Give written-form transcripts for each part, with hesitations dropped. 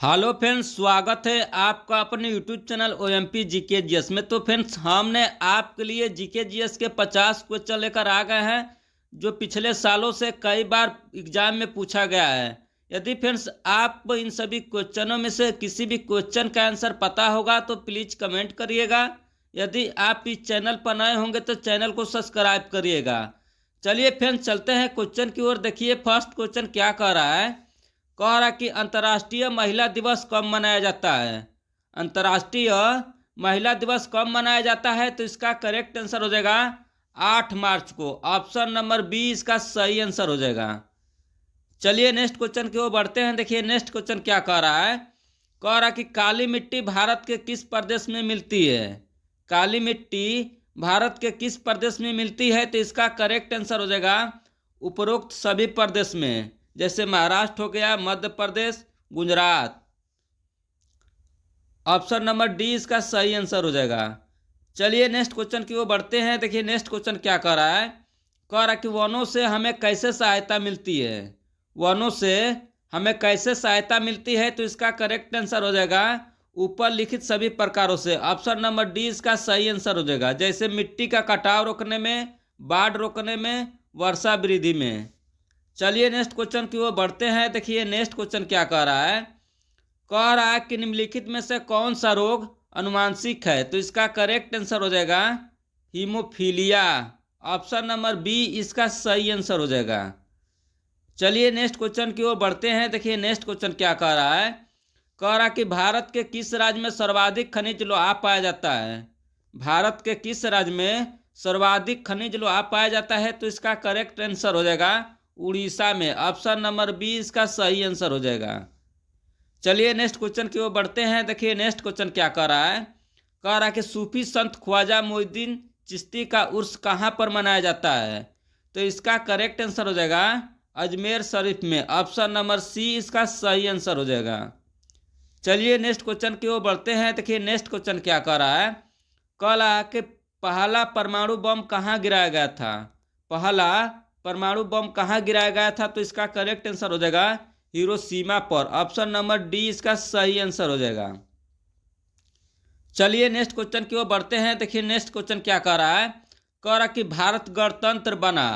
Hello friends, स्वागत है आपका अपने YouTube channel OMP GK GS में। तो फ्रेंड्स, हमने आपके लिए जीके जीएस के 50 क्वेश्चन लेकर आ गए हैं जो पिछले सालों से कई बार एग्जाम में पूछा गया है। यदि फ्रेंड्स आप इन सभी क्वेश्चनों में से किसी भी क्वेश्चन का आंसर पता होगा तो प्लीज़ कमेंट करिएगा। यदि आप इस चैनल पर नए होंगे तो चैनल को सब्सक्राइब करिएगा। चलिए फ्रेंड्स, चलते हैं क्वेश्चन की ओर। देखिए फर्स्ट क्वेश्चन क्या कह रहा है। कह रहा कि अंतर्राष्ट्रीय महिला दिवस कब मनाया जाता है। अंतर्राष्ट्रीय महिला दिवस कब मनाया जाता है तो इसका करेक्ट आंसर हो जाएगा 8 मार्च को। ऑप्शन नंबर बी इसका सही आंसर हो जाएगा। चलिए नेक्स्ट क्वेश्चन की ओर बढ़ते हैं। देखिए नेक्स्ट क्वेश्चन क्या कह रहा है। कह रहा कि काली मिट्टी भारत के किस प्रदेश में मिलती है। काली मिट्टी भारत के किस प्रदेश में मिलती है तो इसका करेक्ट आंसर हो जाएगा उपरोक्त सभी प्रदेश में, जैसे महाराष्ट्र हो गया, Madhya Pradesh, Gujarat. Option number D इसका सही आंसर हो जाएगा। चलिए नेक्स्ट क्वेश्चन की ओर बढ़ते हैं। देखिए नेक्स्ट क्वेश्चन क्या कह रहा है। कह रहा कि वनों से हमें कैसे सहायता मिलती है। वनों से हमें कैसे सहायता मिलती है तो इसका करेक्ट आंसर हो जाएगा ऊपर लिखित सभी प्रकारों से। ऑप्शन नंबर डी इसका सही आंसर हो जाएगा, जैसे मिट्टी का कटाव रोकने में, बाढ़ रोकने में, वर्षा वृद्धि में। चलिए नेक्स्ट क्वेश्चन की ओर बढ़ते हैं। देखिए नेक्स्ट क्वेश्चन क्या कह रहा है। कह रहा है कि निम्नलिखित में से कौन सा रोग अनुवांशिक है तो इसका करेक्ट आंसर हो जाएगा हीमोफीलिया। ऑप्शन नंबर बी इसका सही आंसर हो जाएगा। चलिए नेक्स्ट क्वेश्चन की ओर बढ़ते हैं। देखिए नेक्स्ट क्वेश्चन क्या कह रहा है। कह रहा कि भारत के किस राज्य में सर्वाधिक खनिज लोहा पाया जाता है। भारत के किस राज्य में सर्वाधिक खनिज लोहा पाया जाता है तो इसका करेक्ट आंसर हो जाएगा उड़ीसा में। ऑप्शन नंबर बी इसका सही आंसर हो जाएगा। चलिए नेक्स्ट क्वेश्चन की ओर बढ़ते हैं। देखिए नेक्स्ट क्वेश्चन क्या कह रहा है। कह रहा है कि सूफी संत ख्वाजा मोइनुद्दीन चिश्ती का उर्स कहाँ पर मनाया जाता है तो इसका करेक्ट आंसर हो जाएगा अजमेर शरीफ में। ऑप्शन नंबर सी इसका सही आंसर हो जाएगा। चलिए नेक्स्ट क्वेश्चन की ओर बढ़ते हैं। देखिए नेक्स्ट क्वेश्चन क्या कह रहा है। कह रहा कि पहला परमाणु बम कहाँ गिराया गया था। पहला परमाणु बम कहाँ गिराया गया था तो इसका करेक्ट आंसर हो जाएगा हिरोशिमा पर। ऑप्शन नंबर डी इसका सही आंसर हो जाएगा। चलिए नेक्स्ट क्वेश्चन की ओर बढ़ते हैं। देखिए नेक्स्ट क्वेश्चन क्या कह रहा है। कह रहा कि भारत गणतंत्र बना।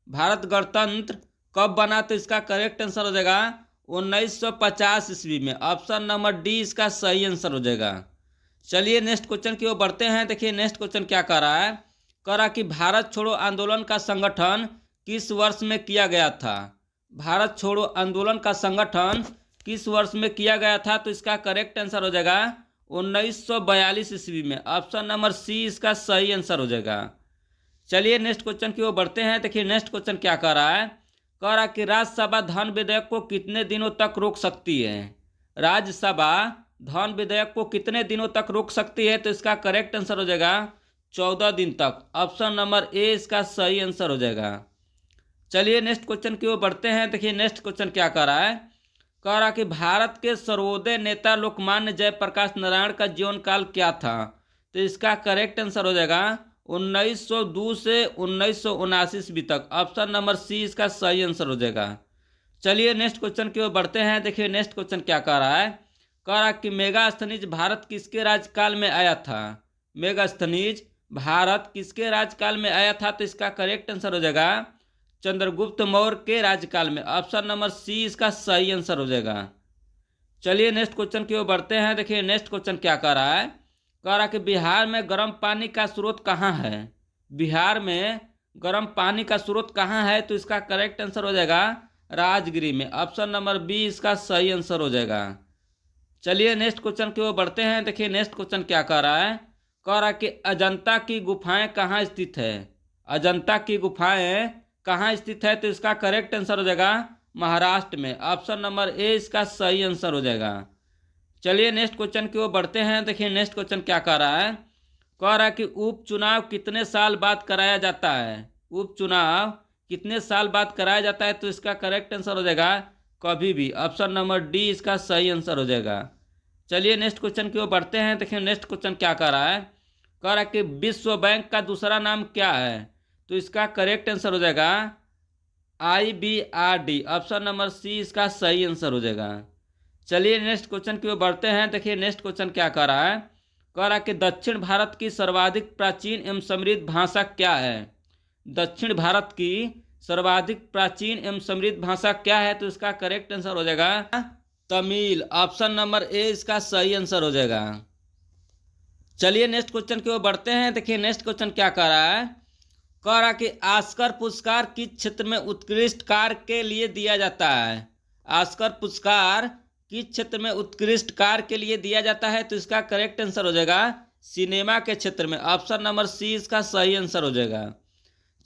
भारत गणतंत्र कब बना तो इसका करेक्ट आंसर हो जाएगा 1950 ईस्वी में। ऑप्शन नंबर डी इसका सही आंसर हो जाएगा। चलिए नेक्स्ट क्वेश्चन की ओर बढ़ते हैं। देखिए नेक्स्ट क्वेश्चन क्या कह रहा है। कह रहा कि भारत छोड़ो आंदोलन का संगठन किस वर्ष में किया गया था। भारत छोड़ो आंदोलन का संगठन किस वर्ष में किया गया था तो इसका करेक्ट आंसर हो जाएगा 1942 ईस्वी में। ऑप्शन नंबर सी इसका सही आंसर हो जाएगा। चलिए नेक्स्ट क्वेश्चन की ओर बढ़ते हैं। देखिए नेक्स्ट क्वेश्चन क्या कह रहा है। कह रहा कि राज्यसभा धन विधेयक को कितने दिनों तक रोक सकती है। राज्यसभा धन विधेयक को कितने दिनों तक रोक सकती है तो इसका करेक्ट आंसर हो जाएगा 14 दिन तक। ऑप्शन नंबर ए इसका सही आंसर हो जाएगा। चलिए नेक्स्ट क्वेश्चन की ओर बढ़ते हैं। देखिए नेक्स्ट क्वेश्चन क्या कह रहा है। कह रहा कि भारत के सर्वोदय नेता लोकमान्य जयप्रकाश नारायण का जीवन काल क्या था तो इसका करेक्ट आंसर हो जाएगा 1902 से 1979 ईस्वी तक। ऑप्शन नंबर सी इसका सही आंसर हो जाएगा। चलिए नेक्स्ट क्वेश्चन की ओर बढ़ते हैं। देखिए नेक्स्ट क्वेश्चन क्या कह रहा है। कह रहा कि मेगास्थनीज भारत किसके राज्यकाल में आया था। मेगास्थनीज भारत किसके राज्यकाल में आया था तो इसका करेक्ट आंसर हो जाएगा चंद्रगुप्त मौर्य के राज्यकाल में। ऑप्शन नंबर सी इसका सही आंसर हो जाएगा। चलिए नेक्स्ट क्वेश्चन की ओर बढ़ते हैं। देखिए नेक्स्ट क्वेश्चन क्या कह रहा है। कह रहा कि बिहार में गर्म पानी का स्रोत कहाँ है। बिहार में गर्म पानी का स्रोत कहाँ है तो इसका करेक्ट आंसर हो जाएगा राजगिरी में। ऑप्शन नंबर बी इसका सही आंसर हो जाएगा। चलिए नेक्स्ट क्वेश्चन की ओर बढ़ते हैं। देखिए नेक्स्ट क्वेश्चन क्या कह रहा है। कह रहा कि अजंता की गुफाएं कहाँ स्थित है। अजंता की गुफाएं कहाँ स्थित है तो इसका करेक्ट आंसर हो जाएगा महाराष्ट्र में। ऑप्शन नंबर ए इसका सही आंसर हो जाएगा। चलिए नेक्स्ट क्वेश्चन की ओर बढ़ते हैं। देखिए नेक्स्ट क्वेश्चन क्या कह रहा है। कह रहा है कि उपचुनाव कितने साल बाद कराया जाता है। उपचुनाव कितने साल बाद कराया जाता है तो इसका करेक्ट आंसर हो जाएगा कभी भी। ऑप्शन नंबर डी इसका सही आंसर हो जाएगा। चलिए नेक्स्ट क्वेश्चन की ओर बढ़ते हैं। देखिए नेक्स्ट क्वेश्चन क्या कह रहा है। कह रहा है कि विश्व बैंक का दूसरा नाम क्या है तो इसका करेक्ट आंसर हो जाएगा IBRD। ऑप्शन नंबर सी इसका सही आंसर हो जाएगा। चलिए नेक्स्ट क्वेश्चन की ओर बढ़ते हैं। देखिए नेक्स्ट क्वेश्चन क्या कह रहा है। कह रहा है कि दक्षिण भारत की सर्वाधिक प्राचीन एवं समृद्ध भाषा क्या है। दक्षिण भारत की सर्वाधिक प्राचीन एवं समृद्ध भाषा क्या है, तो इसका करेक्ट आंसर हो जाएगा तमिल। ऑप्शन नंबर ए इसका सही आंसर हो जाएगा। चलिए नेक्स्ट क्वेश्चन की ओर बढ़ते हैं। देखिए नेक्स्ट क्वेश्चन क्या कह रहा है। कह रहा कि ऑस्कर पुरस्कार किस क्षेत्र में उत्कृष्ट कार्य के लिए दिया जाता है। ऑस्कर पुरस्कार किस क्षेत्र में उत्कृष्ट कार्य के लिए दिया जाता है, तो इसका करेक्ट आंसर हो जाएगा सिनेमा के क्षेत्र में। ऑप्शन नंबर सी इसका सही आंसर हो जाएगा।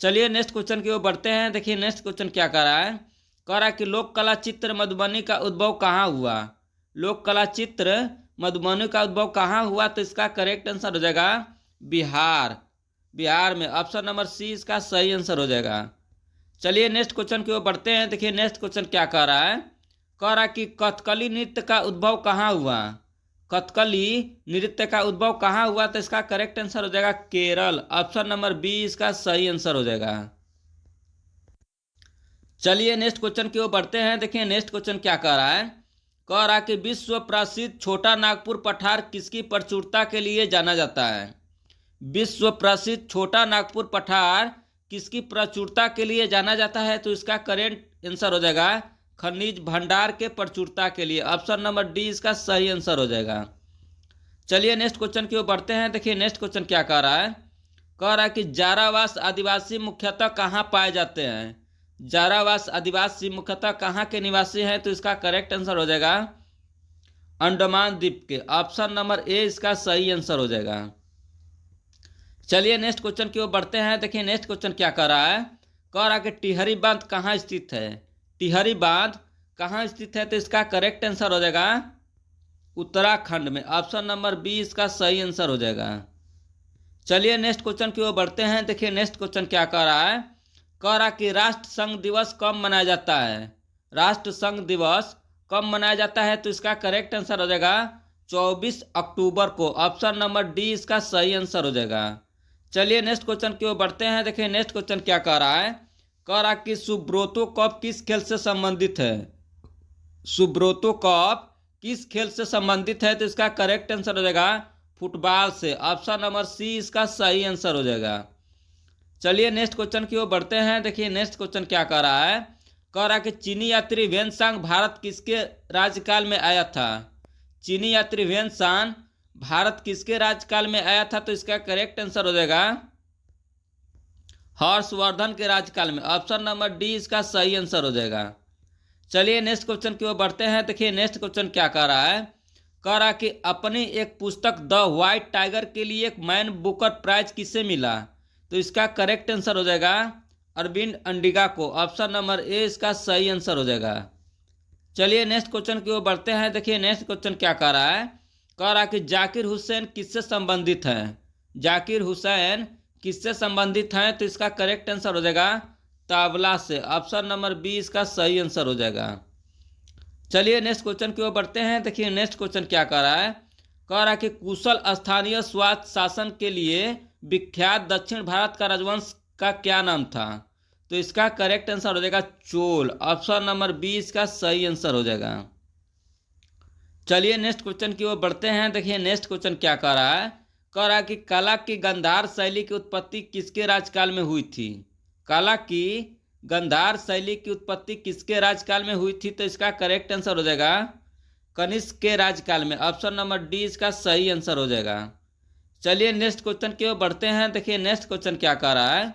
चलिए नेक्स्ट क्वेश्चन की ओर बढ़ते हैं। देखिए नेक्स्ट क्वेश्चन क्या कह रहा है। कह रहा है कि लोक कला चित्र मधुबनी का उद्भव कहाँ हुआ। लोक कला चित्र मधुबनी का उद्भव कहाँ हुआ, तो इसका करेक्ट आंसर हो जाएगा बिहार। बिहार में। ऑप्शन नंबर सी इसका सही आंसर हो जाएगा। चलिए नेक्स्ट क्वेश्चन की ओर बढ़ते हैं। देखिए नेक्स्ट क्वेश्चन क्या कह रहा है। कह रहा कि कथकली नृत्य का उद्भव कहाँ हुआ। कथकली नृत्य का उद्भव कहाँ हुआ, तो इसका करेक्ट आंसर हो जाएगा केरल। ऑप्शन नंबर बी इसका सही आंसर हो जाएगा। चलिए नेक्स्ट क्वेश्चन की ओर बढ़ते हैं। देखिए नेक्स्ट क्वेश्चन क्या कह रहा है। कह रहा कि विश्व प्रसिद्ध छोटा नागपुर पठार किसकी प्रचुरता के लिए जाना जाता है। विश्व प्रसिद्ध छोटा नागपुर पठार किसकी प्रचुरता के लिए जाना जाता है, तो इसका करेक्ट आंसर हो जाएगा खनिज भंडार के प्रचुरता के लिए। ऑप्शन नंबर डी इसका सही आंसर हो जाएगा। चलिए नेक्स्ट क्वेश्चन की ओर बढ़ते हैं। देखिए नेक्स्ट क्वेश्चन क्या कह रहा है। कह रहा है कि जारावास आदिवासी मुख्यतः कहाँ पाए जाते हैं। जारावास आदिवासी मुख्यतः कहाँ के निवासी हैं, तो इसका करेक्ट आंसर हो जाएगा अंडमान द्वीप के। ऑप्शन नंबर ए इसका सही आंसर हो जाएगा। चलिए नेक्स्ट क्वेश्चन की ओर बढ़ते हैं। देखिए नेक्स्ट क्वेश्चन क्या कह रहा है। कह रहा कि टिहरी बांध कहाँ स्थित है। टिहरी बांध कहाँ स्थित है, तो इसका करेक्ट आंसर हो जाएगा उत्तराखंड में। ऑप्शन नंबर बी इसका सही आंसर हो जाएगा। चलिए नेक्स्ट क्वेश्चन की ओर बढ़ते हैं। देखिए नेक्स्ट क्वेश्चन क्या कह रहा है। कह रहा कि राष्ट्र संघ दिवस कब मनाया जाता है। राष्ट्र संघ दिवस कब मनाया जाता है, तो इसका करेक्ट आंसर हो जाएगा 24 अक्टूबर को। ऑप्शन नंबर डी इसका सही आंसर हो जाएगा। चलिए नेक्स्ट क्वेश्चन की ओर बढ़ते हैं। देखिए नेक्स्ट क्वेश्चन क्या कह रहा है। कह रहा कि सुब्रोतो कप किस खेल से संबंधित है। सुब्रोतो कप किस खेल से संबंधित है, तो इसका करेक्ट आंसर हो जाएगा फुटबॉल से। ऑप्शन नंबर सी इसका सही आंसर हो जाएगा। चलिए नेक्स्ट क्वेश्चन की ओर बढ़ते हैं। देखिए नेक्स्ट क्वेश्चन क्या कह रहा है। कह रहा कि चीनी यात्री वेनसांग भारत किसके राज्यकाल में आया था। चीनी यात्री वेनसांग भारत किसके राज्यकाल में आया था, तो इसका करेक्ट आंसर हो जाएगा हर्षवर्धन के राज्यकाल में। ऑप्शन नंबर डी इसका सही आंसर हो जाएगा। चलिए नेक्स्ट क्वेश्चन की ओर बढ़ते हैं। देखिए नेक्स्ट क्वेश्चन क्या कह रहा है। कह रहा कि अपनी एक पुस्तक द व्हाइट टाइगर के लिए एक मैन बुकर प्राइज किसे मिला, तो इसका करेक्ट आंसर हो जाएगा अरविंद अंडिगा को। ऑप्शन नंबर ए इसका सही आंसर हो जाएगा। चलिए नेक्स्ट क्वेश्चन की ओर बढ़ते हैं। देखिए नेक्स्ट क्वेश्चन क्या कह रहा है। कह रहा कि जाकिर हुसैन किससे संबंधित हैं। जाकिर हुसैन किससे संबंधित हैं, तो इसका करेक्ट आंसर हो जाएगा तावला से। ऑप्शन नंबर बी इसका सही आंसर हो जाएगा। चलिए नेक्स्ट क्वेश्चन की ओर बढ़ते हैं। देखिए नेक्स्ट क्वेश्चन क्या कह रहा है। कह रहा कि कुशल स्थानीय स्वायत्त शासन के लिए विख्यात दक्षिण भारत का राजवंश का क्या नाम था, तो इसका करेक्ट आंसर हो जाएगा चोल। ऑप्शन नंबर बी इसका सही आंसर हो जाएगा। चलिए नेक्स्ट क्वेश्चन की ओर बढ़ते हैं। देखिए नेक्स्ट क्वेश्चन क्या कह रहा है। कह रहा कि कला की गांधार शैली की उत्पत्ति किसके राज्यकाल में हुई थी। कला की गांधार शैली की उत्पत्ति किसके राज्यकाल में हुई थी, तो इसका करेक्ट आंसर हो जाएगा कनिष्क के राज्यकाल में। ऑप्शन नंबर डी इसका सही आंसर हो जाएगा। चलिए नेक्स्ट क्वेश्चन की ओर बढ़ते हैं। देखिए नेक्स्ट क्वेश्चन क्या कह रहा है।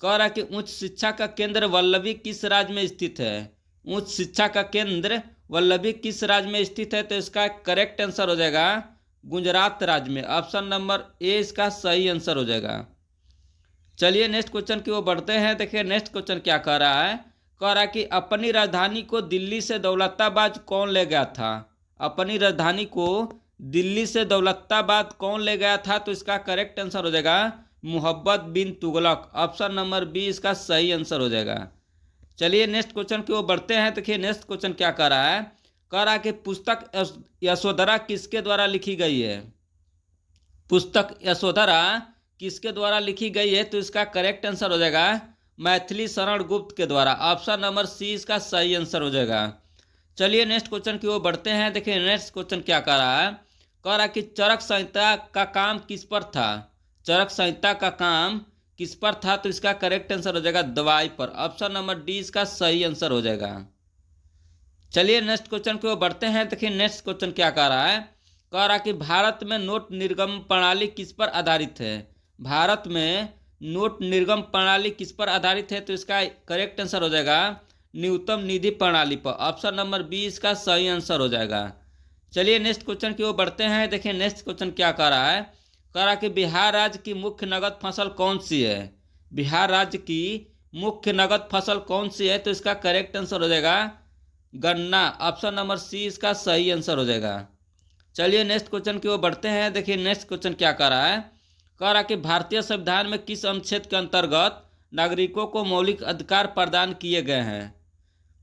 कह रहा कि उच्च शिक्षा का केंद्र वल्लभी किस राज्य में स्थित है। उच्च शिक्षा का केंद्र वल्लभी किस राज्य में स्थित है, तो इसका करेक्ट आंसर हो जाएगा गुजरात राज्य में। ऑप्शन नंबर ए इसका सही आंसर हो जाएगा। चलिए नेक्स्ट क्वेश्चन की ओर बढ़ते हैं। देखिए नेक्स्ट क्वेश्चन क्या कह रहा है। कह रहा कि अपनी राजधानी को दिल्ली से दौलताबाद कौन ले गया था। अपनी राजधानी को दिल्ली से दौलताबाद कौन ले गया था, तो इसका करेक्ट आंसर हो जाएगा मोहब्बत बिन तुगलक। ऑप्शन नंबर बी इसका सही आंसर हो जाएगा। चलिए नेक्स्ट क्वेश्चन की ओर बढ़ते हैं। देखिए नेक्स्ट क्वेश्चन क्या कह रहा है। कह रहा है कि पुस्तक यशोधरा किसके द्वारा लिखी गई है। पुस्तक यशोधरा किसके द्वारा लिखी गई है, तो इसका करेक्ट आंसर हो जाएगा मैथिली शरण गुप्त के द्वारा। ऑप्शन नंबर सी इसका सही आंसर हो जाएगा। चलिए नेक्स्ट क्वेश्चन की ओर बढ़ते हैं। देखिए नेक्स्ट क्वेश्चन क्या कह रहा है, कह रहा है कि चरक संहिता का काम किस पर था। चरक संहिता का काम किस पर था, तो इसका करेक्ट आंसर हो जाएगा दवाई पर। ऑप्शन नंबर डी इसका सही आंसर हो जाएगा। चलिए नेक्स्ट क्वेश्चन की ओर बढ़ते हैं। देखिए नेक्स्ट क्वेश्चन क्या कह रहा है, कह रहा है कि भारत में नोट निर्गम प्रणाली किस पर आधारित है। भारत में नोट निर्गम प्रणाली किस पर आधारित है, तो इसका करेक्ट आंसर हो जाएगा न्यूनतम निधि प्रणाली पर। ऑप्शन नंबर बी इसका सही आंसर हो जाएगा। चलिए नेक्स्ट क्वेश्चन की ओर बढ़ते हैं। देखिए नेक्स्ट क्वेश्चन क्या कह रहा है, कह रहा कि बिहार राज्य की मुख्य नगद फसल कौन सी है। बिहार राज्य की मुख्य नगद फसल कौन सी है, तो इसका करेक्ट आंसर हो जाएगा गन्ना। ऑप्शन नंबर सी इसका सही आंसर हो जाएगा। चलिए नेक्स्ट क्वेश्चन की ओर बढ़ते हैं। देखिए नेक्स्ट क्वेश्चन क्या कह रहा है, कह रहा कि भारतीय संविधान में किस अनुच्छेद के अंतर्गत नागरिकों को मौलिक अधिकार प्रदान किए गए हैं।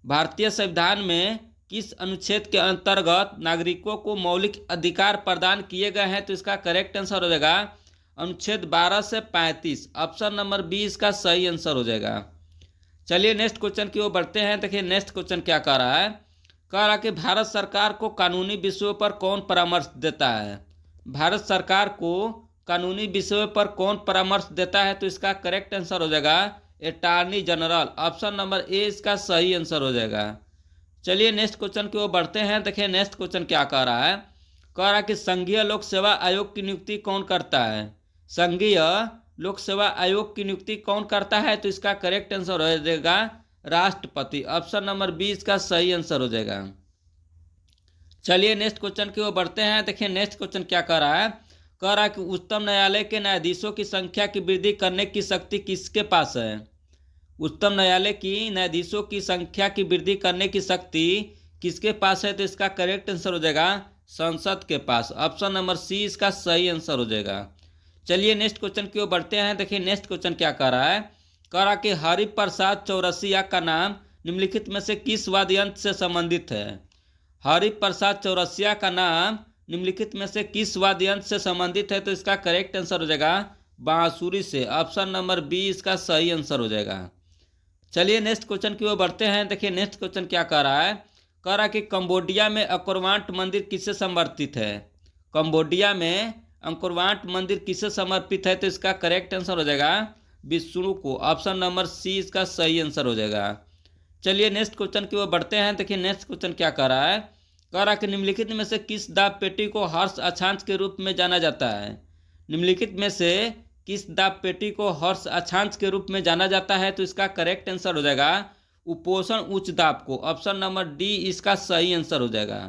भारतीय संविधान में किस अनुच्छेद के अंतर्गत नागरिकों को मौलिक अधिकार प्रदान किए गए हैं, तो इसका करेक्ट आंसर हो जाएगा अनुच्छेद 12 से 35। ऑप्शन नंबर बी इसका सही आंसर हो जाएगा। चलिए नेक्स्ट क्वेश्चन की ओर बढ़ते हैं। देखिए नेक्स्ट क्वेश्चन क्या कह रहा है, कह रहा कि भारत सरकार को कानूनी विषयों पर कौन परामर्श देता है। भारत सरकार को कानूनी विषयों पर कौन परामर्श देता है, तो इसका करेक्ट आंसर हो जाएगा attorney general. Option number A इसका सही आंसर हो जाएगा। चलिए नेक्स्ट क्वेश्चन की ओर बढ़ते हैं। देखिए नेक्स्ट क्वेश्चन क्या कह रहा है, कह रहा कि संघीय लोक सेवा आयोग की नियुक्ति कौन करता है। संघीय लोक सेवा आयोग की नियुक्ति कौन करता है, तो इसका करेक्ट आंसर हो जाएगा राष्ट्रपति। ऑप्शन नंबर बी इसका सही आंसर हो जाएगा। चलिए नेक्स्ट क्वेश्चन की ओर बढ़ते हैं। देखिए नेक्स्ट क्वेश्चन क्या कह रहा है, कह रहा कि उच्चतम न्यायालय के न्यायाधीशों की संख्या की वृद्धि करने की शक्ति किसके पास है। उच्चतम न्यायालय की न्यायाधीशों की संख्या की वृद्धि करने की शक्ति किसके पास है, तो इसका करेक्ट आंसर हो जाएगा संसद के पास। ऑप्शन नंबर सी इसका सही आंसर हो जाएगा। चलिए नेक्स्ट क्वेश्चन की ओर बढ़ते हैं। देखिए नेक्स्ट क्वेश्चन क्या कह रहा है, कह रहा कि हरिप्रसाद चौरसिया का नाम निम्नलिखित में से किस वाद्य यंत्र से संबंधित है। हरिप्रसाद चौरसिया का नाम निम्नलिखित में से किस वाद्य यंत्र से संबंधित है, तो इसका करेक्ट आंसर हो जाएगा बांसुरी से। ऑप्शन नंबर बी इसका सही आंसर हो जाएगा। चलिए नेक्स्ट क्वेश्चन की ओर बढ़ते हैं। देखिए नेक्स्ट क्वेश्चन क्या कह रहा है, कह रहा कि कंबोडिया में अंकोरवाट मंदिर किससे समर्पित है। कंबोडिया में अंकोरवाट मंदिर किससे समर्पित है, तो इसका करेक्ट आंसर हो जाएगा विष्णु को। ऑप्शन नंबर सी इसका सही आंसर हो जाएगा। चलिए नेक्स्ट क्वेश्चन की ओर बढ़ते हैं। देखिए नेक्स्ट क्वेश्चन क्या कह रहा है, कह रहा कि निम्नलिखित में से किस दाब पेटी को हर्ष अक्षांश के रूप में जाना जाता है। निम्नलिखित में से किस दाब पेटी को हर्ष अक्षांश के रूप में जाना जाता है, तो इसका करेक्ट आंसर हो जाएगा उपोषण उच्च दाब को। ऑप्शन नंबर डी इसका सही आंसर हो जाएगा।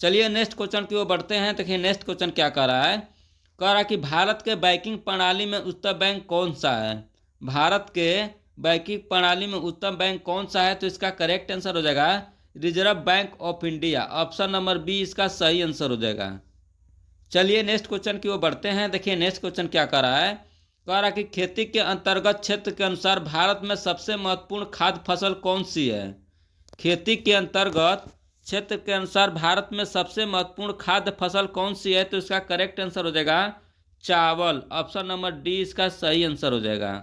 चलिए नेक्स्ट क्वेश्चन की ओर बढ़ते हैं। देखिए नेक्स्ट क्वेश्चन क्या कह रहा है, कह रहा कि भारत के बैंकिंग प्रणाली में उच्चतम बैंक कौन सा है। भारत के बैंकिंग प्रणाली में उच्चतम बैंक कौन सा है, तो इसका करेक्ट आंसर हो जाएगा reserve bank of India. Option number B इसका सही आंसर हो जाएगा। चलिए नेक्स्ट क्वेश्चन की ओर बढ़ते हैं। देखिए नेक्स्ट क्वेश्चन क्या कह रहा है, कह रहा कि खेती के अंतर्गत क्षेत्र के अनुसार भारत में सबसे महत्वपूर्ण खाद्य फसल कौन सी है। खेती के अंतर्गत क्षेत्र के अनुसार भारत में सबसे महत्वपूर्ण खाद्य फसल कौन सी है, तो इसका करेक्ट आंसर हो जाएगा चावल। ऑप्शन नंबर डी इसका सही आंसर हो जाएगा।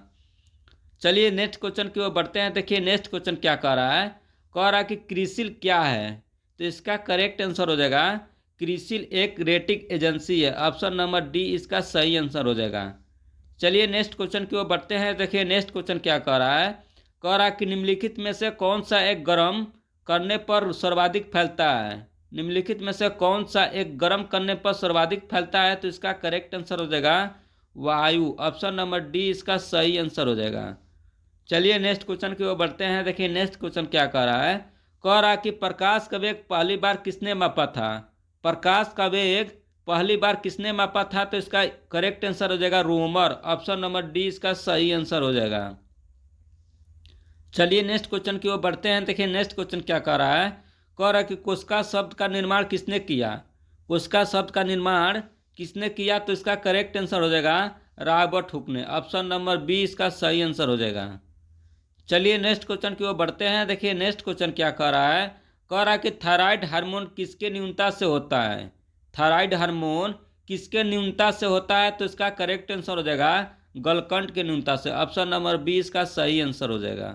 चलिए नेक्स्ट क्वेश्चन की ओर बढ़ते हैं। देखिए नेक्स्ट क्वेश्चन क्या कह रहा है, कह रहा कि क्रिसिल क्या है, तो इसका करेक्ट आंसर हो जाएगा क्रिसिल एक रेटिंग एजेंसी है। ऑप्शन नंबर डी इसका सही आंसर हो जाएगा। चलिए नेक्स्ट क्वेश्चन की ओर बढ़ते हैं। देखिए नेक्स्ट क्वेश्चन क्या कह रहा है, कह रहा कि निम्नलिखित में से कौन सा एक गर्म करने पर सर्वाधिक फैलता है। निम्नलिखित में से कौन सा एक गर्म करने पर सर्वाधिक फैलता है, तो इसका करेक्ट आंसर हो जाएगा वायु। ऑप्शन नंबर डी इसका सही आंसर हो जाएगा। चलिए नेक्स्ट क्वेश्चन की ओर बढ़ते हैं। देखिए नेक्स्ट क्वेश्चन क्या कह रहा है, कह रहा कि प्रकाश का वेग पहली बार किसने मापा था। प्रकाश का वेग पहली बार किसने मापा था, तो इसका करेक्ट आंसर हो जाएगा रोमर। ऑप्शन नंबर डी इसका सही आंसर हो जाएगा। चलिए नेक्स्ट क्वेश्चन की ओर बढ़ते हैं। देखिए नेक्स्ट क्वेश्चन क्या कह रहा है, कह रहा कि कोशिका शब्द का निर्माण किसने किया। कोशिका शब्द का निर्माण किसने किया, तो इसका करेक्ट आंसर हो जाएगा रॉबर्ट हुक ने। ऑप्शन नंबर बी इसका सही आंसर हो जाएगा। चलिए नेक्स्ट क्वेश्चन की ओर बढ़ते हैं। देखिए नेक्स्ट क्वेश्चन क्या कह रहा है, कह रहा है कि थायराइड हार्मोन किसके न्यूनता से होता है। थायराइड हार्मोन किसके न्यूनता से होता है, तो इसका करेक्ट आंसर हो जाएगा गलकंड के न्यूनता से। ऑप्शन नंबर बी इसका सही आंसर हो जाएगा।